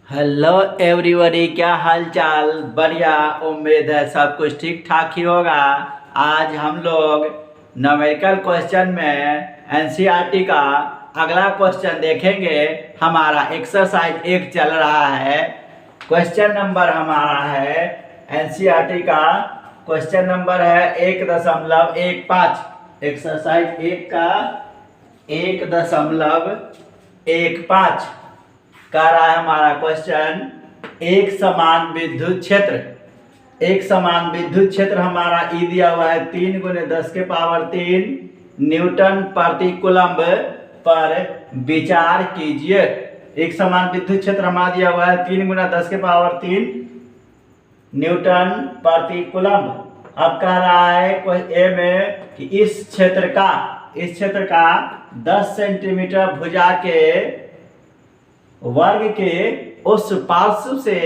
Hello everybody, क्या हाल चाल। बढ़िया, उम्मीद है सब कुछ ठीक ठाक ही होगा। आज हम लोग न्यूमेरिकल क्वेश्चन में एनसीईआरटी का अगला क्वेश्चन देखेंगे। हमारा एक्सरसाइज 1 चल रहा है। क्वेश्चन नंबर हमारा है एनसीईआरटी का क्वेश्चन नंबर है 1.15। एक्सरसाइज 1 का 1.15 कह रहा है हमारा क्वेश्चन। एक समान विद्युत क्षेत्र हमारा ई दिया हुआ है 3 × 10⁻³ न्यूटन प्रति कूलम्ब पर विचार कीजिए। एक समान विद्युत क्षेत्र हमारा दिया हुआ है 3 × 10⁻³ न्यूटन प्रति कूलम्ब। अब कह रहा है ए में कि इस क्षेत्र का 10 सेंटीमीटर भुजा के वर्ग के उस पार्श्व से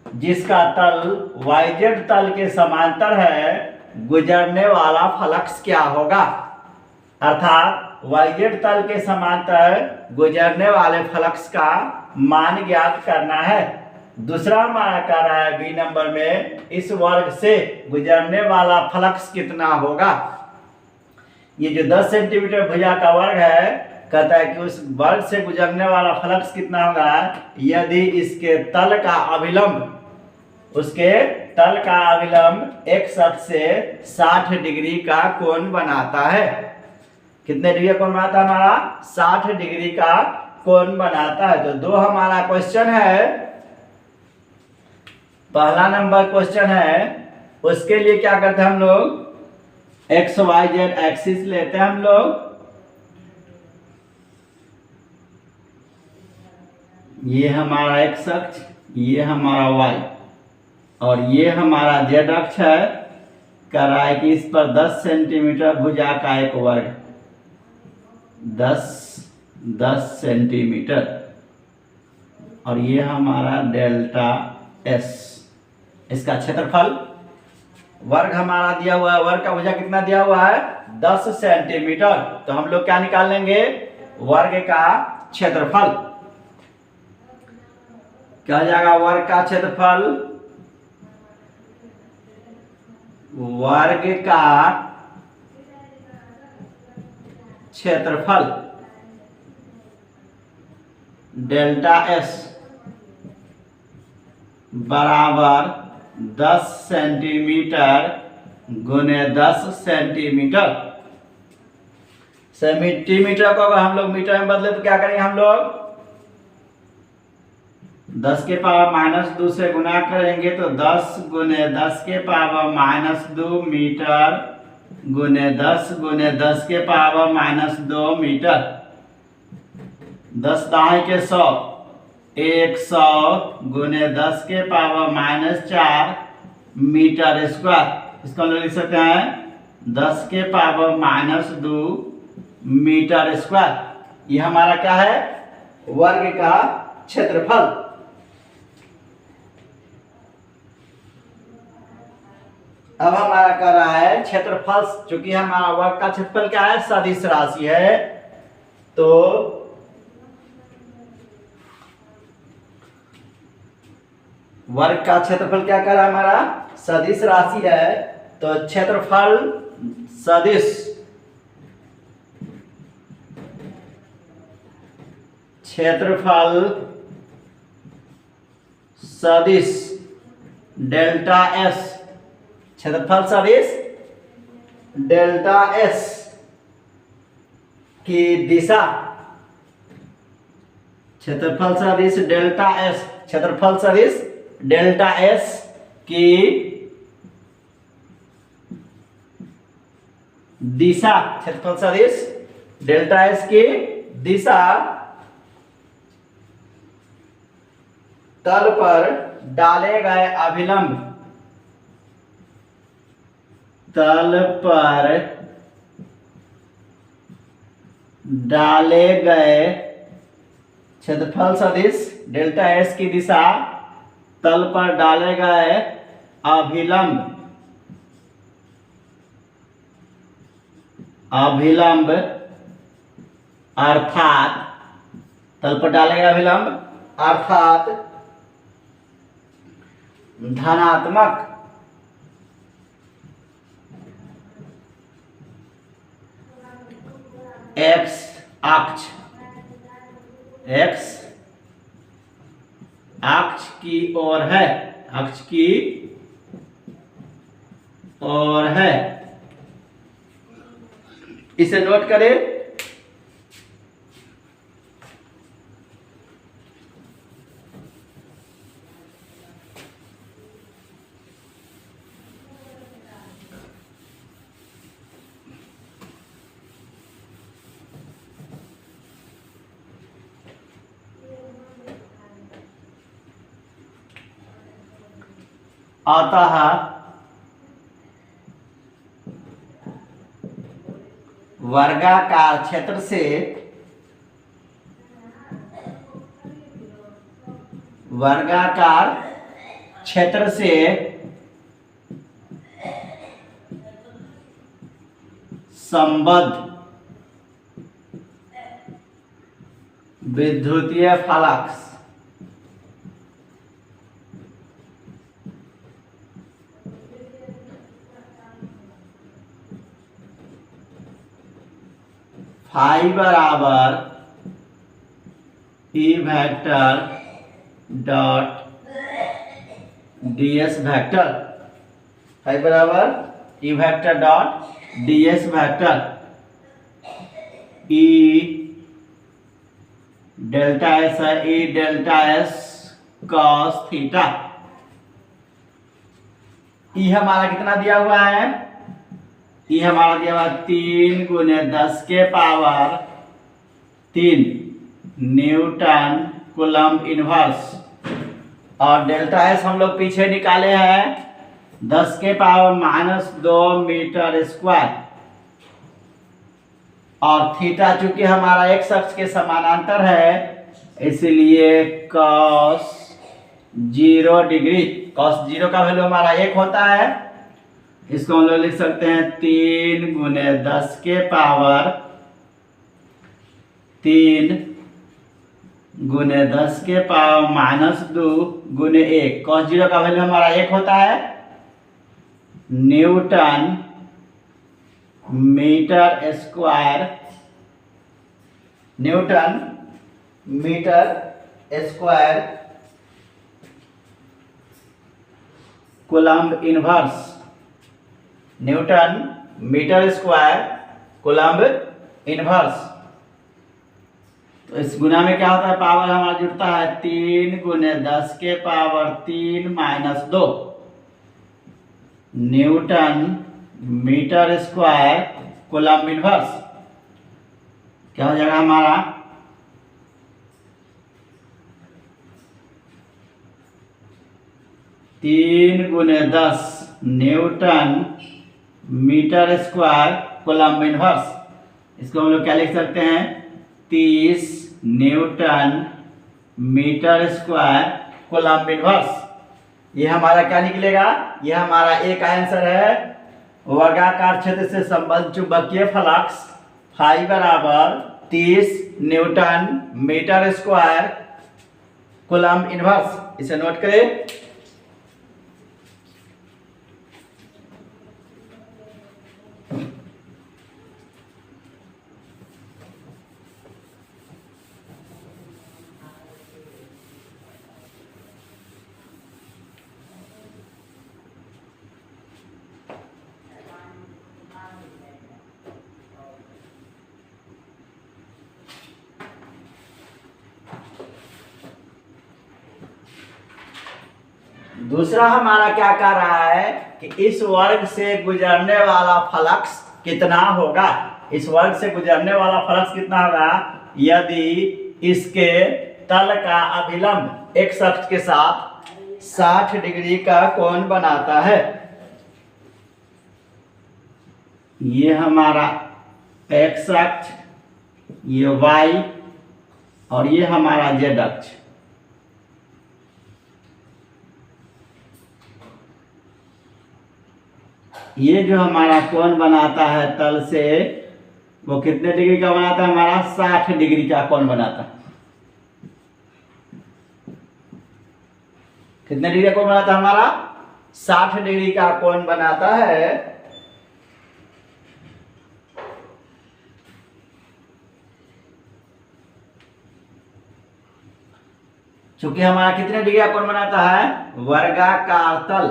जिसका तल YZ तल के समांतर है गुजरने वाला फ्लक्स क्या होगा। अर्थात YZ तल के समांतर गुजरने वाले फ्लक्स का मान ज्ञात करना है। दूसरा हमारा कह रहा है बी नंबर में इस वर्ग से गुजरने वाला फ्लक्स कितना होगा। ये जो 10 सेंटीमीटर भुजा का वर्ग है, कहता है कि उस वर्ग से गुजरने वाला फ्लक्स कितना होगा यदि इसके तल का अविलंब x अक्ष से 60 डिग्री का कोण बनाता है। कितने डिग्री का कोण बनाता है हमारा? 60 डिग्री का कोण बनाता है। तो 2 हमारा क्वेश्चन है। पहला नंबर क्वेश्चन है, उसके लिए क्या करते हैं हम लोग, XYZ एक्सिस लेते हैं हम लोग। ये हमारा x अक्ष, ये हमारा y और ये हमारा z अक्ष है। कह रहा है कि इस पर 10 सेंटीमीटर भुजा का एक वर्ग 10 सेंटीमीटर और ये हमारा डेल्टा s। इसका क्षेत्रफल वर्ग हमारा दिया हुआ है। वर्ग का भुजा कितना दिया हुआ है? 10 सेंटीमीटर। तो हम लोग क्या निकाल लेंगे? वर्ग का क्षेत्रफल। क्या हो जाएगा? वर्ग का क्षेत्रफल, वर्ग का क्षेत्रफल डेल्टा S बराबर 10 सेंटीमीटर गुने 10 सेंटीमीटर। सेंटीमीटर को अगर हम लोग मीटर में बदले तो क्या करेंगे हम लोग? 10⁻² से गुना करेंगे तो 10 × 10⁻² मीटर गुने 10 × 10⁻² मीटर। 10 दाएं के 100, 100 × 10⁻⁴ मीटर स्क्वायर। इसको हम लोग लिख सकते हैं 10⁻² मीटर स्क्वायर। ये हमारा क्या है? वर्ग का क्षेत्रफल। अब हमारा कर रहा है क्षेत्रफल। चूंकि हमारा वर्ग का क्षेत्रफल क्या है? सदिश राशि है, तो वर्ग का क्षेत्रफल क्या कर रहा है हमारा? सदिश राशि है। तो क्षेत्रफल सदिश डेल्टा S, क्षेत्रफल सदिश डेल्टा S की दिशा, क्षेत्रफल सदिश डेल्टा S की दिशा, क्षेत्रफल सदिश डेल्टा S की दिशा तल पर डाले गए अभिलंब, तल पर डाले गए क्षेत्रफल सदिश डेल्टा S की दिशा तल पर डाले गए अभिलंब अर्थात तल पर डाले गए अभिलंब अर्थात धनात्मक एक्स अक्ष की ओर है, अक्ष की ओर है। इसे नोट करें। अतः वर्गाकार क्षेत्र से संबद्ध विद्युतीय फलक्स फाई बराबर E vector dot dS vector, phi बराबर E vector dot dS vector, E delta S है, E delta S cos theta. E हमारा कितना दिया हुआ है? ई हमारा दिया हुआ 3 गुने 10 के पावर 3 न्यूटन कूलम्ब इनवर्स। और डेल्टा एस हम लोग पीछे निकाले हैं 10 के पावर -2 मीटर स्क्वायर। और थीटा चूंकि हमारा एक्स अक्ष के समानांतर है इसलिए cos 0 डिग्री, cos 0 का वैल्यू हमारा 1 होता है। इसको हम लोग लिख सकते हैं 3 गुने 10 के पावर 3 गुने 10 के पावर -2 गुने 1। cos 0 का वैल्यू हमारा 1 होता है। Newton metre square coulomb inverse, newton metre square coulomb inverse. तो इस गुना में क्या होता है? पावर हमारा जुड़ता है 3 गुने 10 के power 3 -2 newton metre square coulomb inverse. क्या हो जाएगा हमारा? 3 गुने 10 newton metre square coulomb inverse. इसको हम लोग क्या लिख सकते हैं? 30 newton metre square coulomb inverse. ये हमारा क्या निकलेगा? ये हमारा एक आंसर है। वर्गाकार क्षेत्र से संबद्ध चुंबकीय फ्लक्स फाई बराबर 30 newton metre square coulomb inverse. इसे नोट करें। दूसरा हमारा क्या कह रहा है कि इस वर्ग से गुजरने वाला फ्लक्स कितना होगा? इस वर्ग से गुजरने वाला फ्लक्स कितना होगा यदि इसके तल का अभिलंब एक्स अक्ष के साथ 60 डिग्री का कोण बनाता है। ये हमारा एक्स अक्ष, ये वाई और ये हमारा जेड अक्ष। ये जो हमारा कोण बनाता है तल से, वो कितने डिग्री का बनाता है? हमारा 60 डिग्री का कोण बनाता है। कितने डिग्री का कोण बनाता है हमारा? 60 डिग्री का कोण बनाता है। चूंकि हमारा कितने डिग्री का कोण बनाता है? वर्गाकार तल,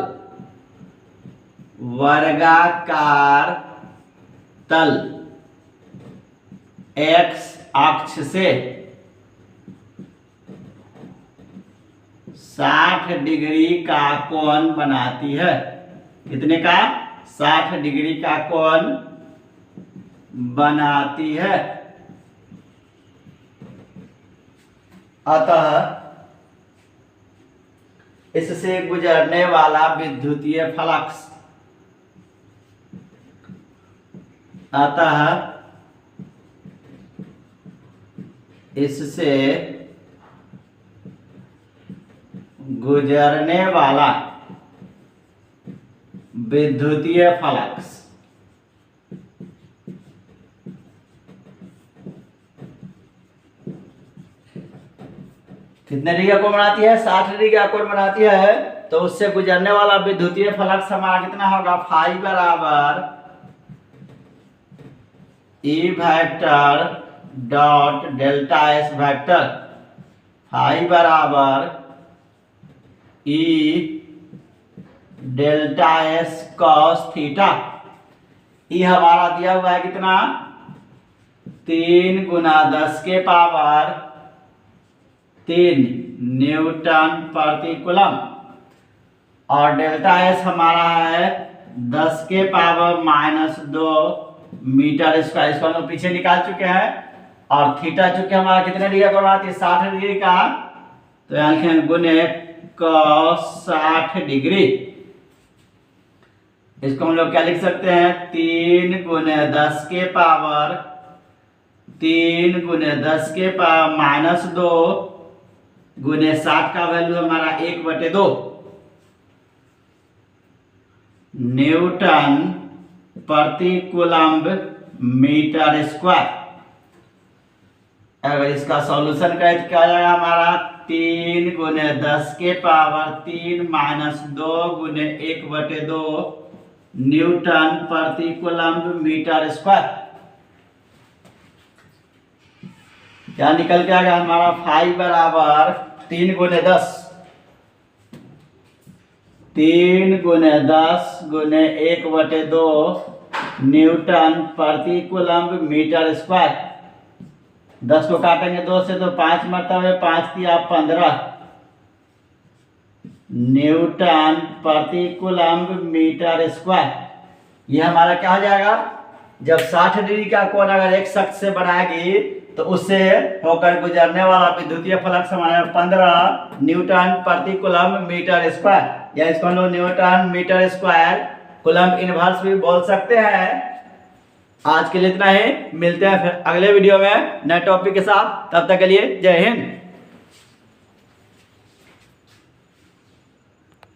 वर्गाकार तल x अक्ष से 60 डिग्री का कोण बनाती है। कितने का? 60 डिग्री का कोण बनाती है। अतः इससे गुजरने वाला विद्युतीय फ्लक्स, अतः इससे गुजरने वाला विद्युतीय फ्लक्स कितने डिग्री का कोण बनाती है? 60 डिग्री का कोण बनाती है। तो उससे गुजरने वाला विद्युतीय फ्लक्स हमारा कितना होगा? फाई बराबर E vector dot delta S vector, phi बराबर E delta S cos theta. E हमारा दिया हुआ है कितना? 3 गुना 10 के पावर 3 न्यूटन प्रति कूलम, और डेल्टा एस हमारा है 10 के पावर -2 मीटर स्क्वायर। इसको हम लोग पीछे निकाल चुके हैं। और थीटा चूंकि हमारा कितने डिग्री का बनाती है? 60 डिग्री का, तो यहाँ लिखेंगे गुने cos 60 डिग्री। इसको हम लोग क्या लिख सकते हैं? 3 गुने 10 के पावर 3 गुने 10 के पावर -2 गुने 60 का वैल्यू हमारा 1/2 न्यूटन प्रति कूलम्ब मीटर स्क्वायर। अगर इसका सॉल्यूशन करें तो क्या आ जाएगा हमारा? 3 गुने 10 के पावर 3 -2 गुने 1/2 न्यूटन प्रति कूलम्ब मीटर स्क्वायर। क्या निकल के आ गया हमारा? फाई बराबर 3 गुने 10 गुने 1/2 न्यूटन प्रति कूलम्ब मीटर स्क्वायर। 10 को काटेंगे 2 से तो 5 मरतबे 5 दिया 15 न्यूटन प्रति कूलम्ब मीटर स्क्वायर। ये हमारा क्या हो जाएगा? जब 60 डिग्री का कोण अगर एक शख्स से बनाएगी तो उससे होकर गुजरने वाला विद्युतीय फ्लक्स हमारे 15 न्यूटन प्रति कूलम्ब मीटर स्क्वायर, या इसको हम लोग newton metre square coulomb inverse भी बोल सकते हैं। आज के लिए इतना ही, मिलते हैं फिर अगले वीडियो में नए टॉपिक के साथ। तब तक के लिए जय हिंद।